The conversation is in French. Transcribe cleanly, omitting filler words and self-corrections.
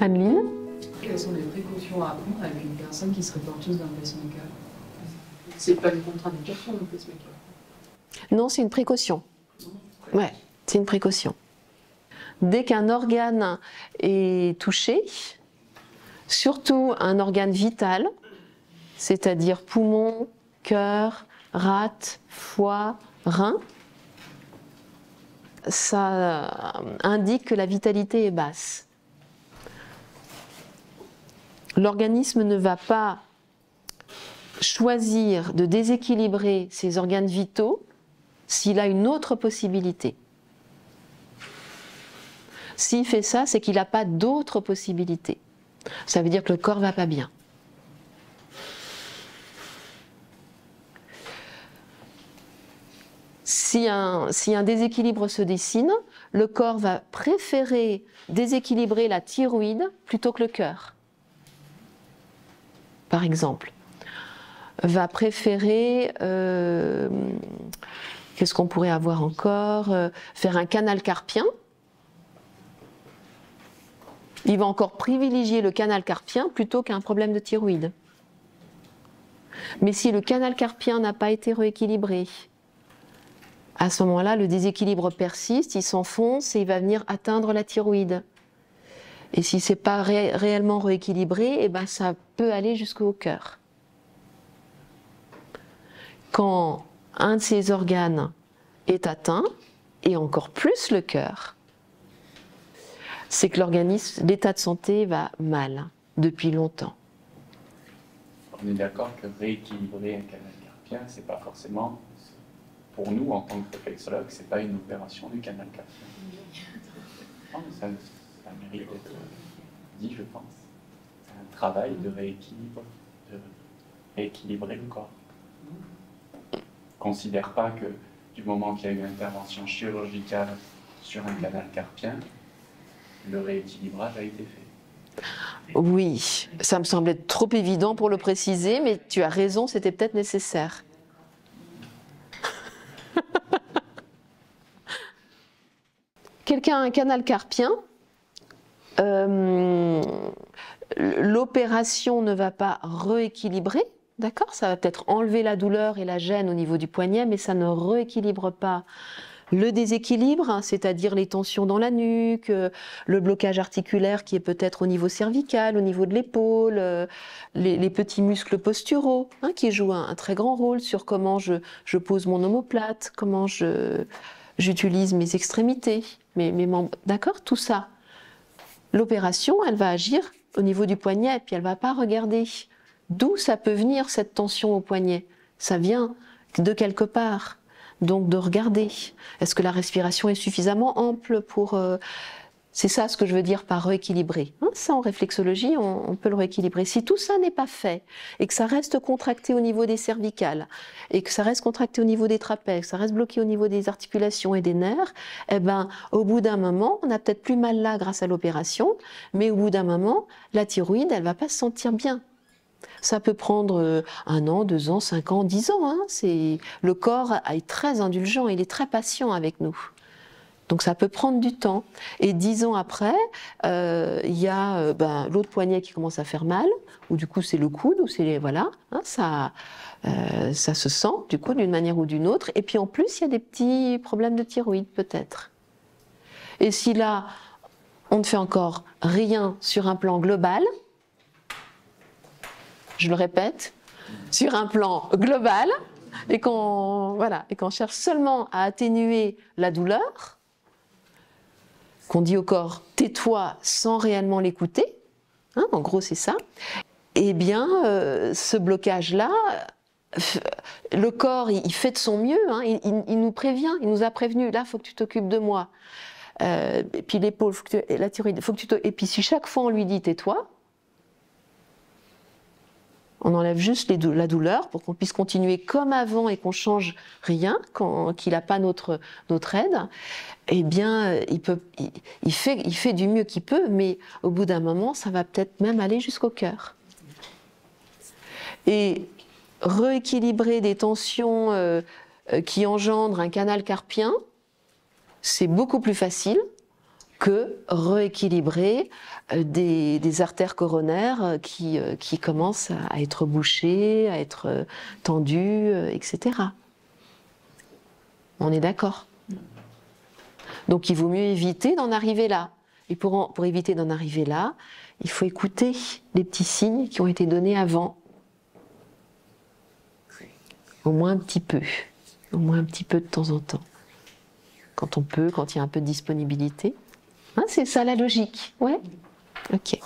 Adeline? Quelles sont les précautions à prendre avec une personne qui serait porteuse d'un pacemaker? C'est pas une contre-indication, le pacemaker? Non, c'est une précaution. Ouais, c'est une précaution. Dès qu'un organe est touché, surtout un organe vital, c'est-à-dire poumon, cœur, rate, foie, rein, ça indique que la vitalité est basse. L'organisme ne va pas choisir de déséquilibrer ses organes vitaux s'il a une autre possibilité. S'il fait ça, c'est qu'il n'a pas d'autre possibilité. Ça veut dire que le corps ne va pas bien. Si un déséquilibre se dessine, le corps va préférer déséquilibrer la thyroïde plutôt que le cœur. Par exemple, va préférer, qu'est-ce qu'on pourrait avoir encore, faire un canal carpien. Il va encore privilégier le canal carpien plutôt qu'un problème de thyroïde. Mais si le canal carpien n'a pas été rééquilibré, à ce moment-là, le déséquilibre persiste, il s'enfonce et il va venir atteindre la thyroïde. Et si ce n'est pas réellement rééquilibré, eh ben, ça peut aller jusqu'au cœur. Quand un de ces organes est atteint, et encore plus le cœur, c'est que l'organisme, l'état de santé va mal depuis longtemps. On est d'accord que rééquilibrer un canal carpien, c'est pas forcément, pour nous en tant que réflexologue, c'est pas une opération du canal carpien. Non, mais ça mérite d'être dit, je pense. C'est un travail de rééquilibre, de rééquilibrer le corps. Considère pas que du moment qu'il y a eu une intervention chirurgicale sur un canal carpien, le rééquilibrage a été fait. Oui, ça me semblait trop évident pour le préciser, mais tu as raison, c'était peut-être nécessaire. Quelqu'un a un canal carpien, l'opération ne va pas rééquilibrer, d'accord? Ça va peut-être enlever la douleur et la gêne au niveau du poignet, mais ça ne rééquilibre pas le déséquilibre, c'est-à-dire les tensions dans la nuque, le blocage articulaire qui est peut-être au niveau cervical, au niveau de l'épaule, les petits muscles posturaux, hein, qui jouent un très grand rôle sur comment je pose mon omoplate, comment j'utilise mes extrémités, mes membres, d'accord? Tout ça. L'opération, elle va agir au niveau du poignet, et puis elle ne va pas regarder d'où ça peut venir cette tension au poignet. Ça vient de quelque part. Donc de regarder, est-ce que la respiration est suffisamment ample pour... c'est ça ce que je veux dire par rééquilibrer. Hein, ça en réflexologie, on peut le rééquilibrer. Si tout ça n'est pas fait, et que ça reste contracté au niveau des cervicales, et que ça reste contracté au niveau des trapèzes, que ça reste bloqué au niveau des articulations et des nerfs, eh ben, au bout d'un moment, on a peut-être plus mal là grâce à l'opération, mais au bout d'un moment, la thyroïde, elle ne va pas se sentir bien. Ça peut prendre 1 an, 2 ans, 5 ans, 10 ans. Hein. Le corps est très indulgent, il est très patient avec nous. Donc ça peut prendre du temps. Et 10 ans après, il y a l'autre poignet qui commence à faire mal, ou du coup c'est le coude, ou c'est voilà, hein, ça se sent du coup d'une manière ou d'une autre. Et puis en plus, il y a des petits problèmes de thyroïde peut-être. Et si là, on ne fait encore rien sur un plan global, je le répète, sur un plan global, et qu'on cherche seulement à atténuer la douleur, qu'on dit au corps « tais-toi » sans réellement l'écouter, hein, en gros c'est ça, eh bien ce blocage-là, le corps il fait de son mieux, hein, il nous prévient, il nous a prévenu, là il faut que tu t'occupes de moi, et puis l'épaule, la thyroïde, et puis si chaque fois on lui dit « tais-toi », on enlève juste la douleur pour qu'on puisse continuer comme avant et qu'on change rien, qu'il n'a pas notre aide. Eh bien, il fait du mieux qu'il peut, mais au bout d'un moment, ça va peut-être même aller jusqu'au cœur. Et rééquilibrer des tensions qui engendrent un canal carpien, c'est beaucoup plus facile que rééquilibrer des artères coronaires qui commencent à être bouchées, à être tendues, etc. On est d'accord? Donc il vaut mieux éviter d'en arriver là. Et pour éviter d'en arriver là, il faut écouter les petits signes qui ont été donnés avant. Au moins un petit peu. Au moins un petit peu de temps en temps. Quand on peut, quand il y a un peu de disponibilité. Hein, c'est ça la logique, ouais? Ok.